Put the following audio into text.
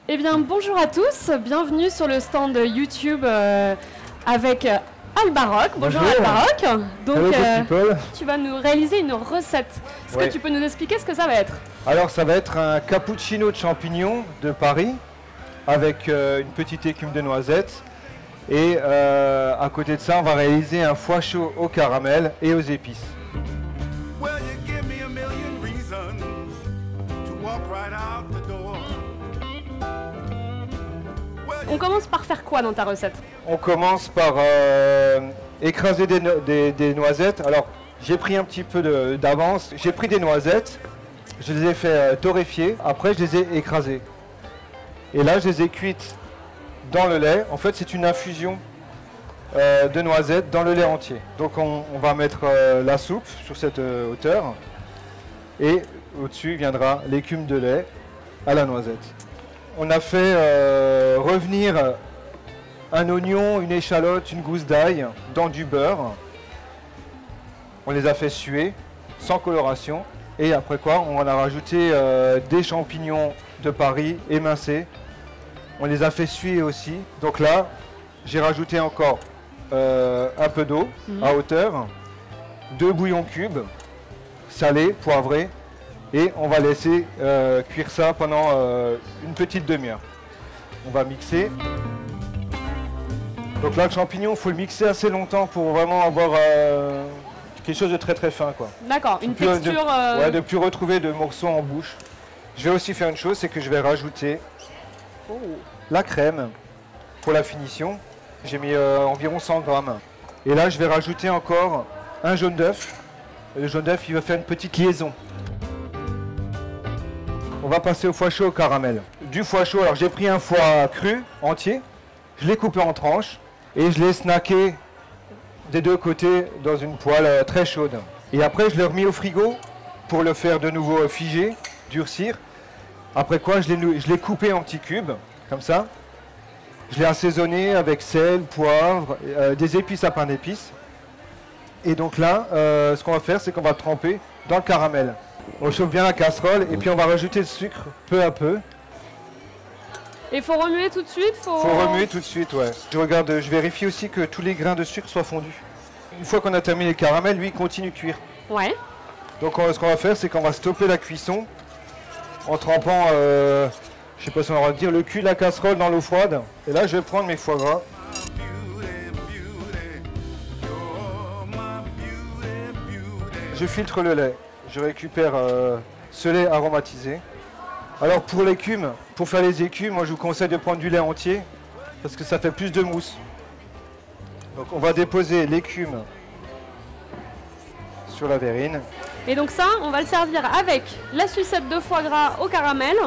Eh bien, bonjour à tous, bienvenue sur le stand YouTube avec Albaroc. Bonjour Albaroc. Donc, tu vas nous réaliser une recette. Est-ce que tu peux nous expliquer ce que ça va être? Alors, ça va être un cappuccino de champignons de Paris avec une petite écume de noisettes. Et à côté de ça, on va réaliser un foie chaud au caramel et aux épices. On commence par faire quoi dans ta recette? On commence par écraser des noisettes. Alors, j'ai pris un petit peu d'avance. J'ai pris des noisettes, je les ai fait torréfier. Après, je les ai écrasées. Et là, je les ai cuites dans le lait. En fait, c'est une infusion de noisettes dans le lait entier. Donc, on va mettre la soupe sur cette hauteur. Et au-dessus viendra l'écume de lait à la noisette. On a fait revenir un oignon, une échalote, une gousse d'ail dans du beurre. On les a fait suer sans coloration. Et après quoi, on a rajouté des champignons de Paris émincés. On les a fait suer aussi. Donc là, j'ai rajouté encore un peu d'eau à hauteur, 2 bouillons cubes, salés, poivrés. Et on va laisser cuire ça pendant une petite demi-heure. On va mixer. Donc là, le champignon, il faut le mixer assez longtemps pour vraiment avoir quelque chose de très très fin, quoi. D'accord, une texture... Ouais, de plus retrouver de morceaux en bouche. Je vais aussi faire une chose, c'est que je vais rajouter la crème pour la finition. J'ai mis environ 100 grammes. Et là, je vais rajouter encore un jaune d'œuf. Le jaune d'œuf, il va faire une petite liaison. On va passer au foie chaud au caramel. Du foie chaud, alors j'ai pris un foie cru entier, je l'ai coupé en tranches et je l'ai snacké des deux côtés dans une poêle très chaude. Et après, je l'ai remis au frigo pour le faire de nouveau figer, durcir. Après quoi, je l'ai coupé en petits cubes, comme ça. Je l'ai assaisonné avec sel, poivre, des épices à pain d'épices. Et donc là, ce qu'on va faire, c'est qu'on va tremper dans le caramel. On chauffe bien la casserole et puis on va rajouter le sucre peu à peu. Et il faut remuer tout de suite? Faut remuer tout de suite, ouais. Je vérifie aussi que tous les grains de sucre soient fondus. Une fois qu'on a terminé le caramel, lui, il continue de cuire. Ouais. Donc ce qu'on va faire, c'est qu'on va stopper la cuisson en trempant, je sais pas si on va dire, le cul de la casserole dans l'eau froide. Et là, je vais prendre mes foie gras. Je filtre le lait. Je récupère ce lait aromatisé. Alors pour l'écume, pour faire les écumes, moi je vous conseille de prendre du lait entier parce que ça fait plus de mousse. Donc on va déposer l'écume sur la verrine. Et donc ça, on va le servir avec la sucette de foie gras au caramel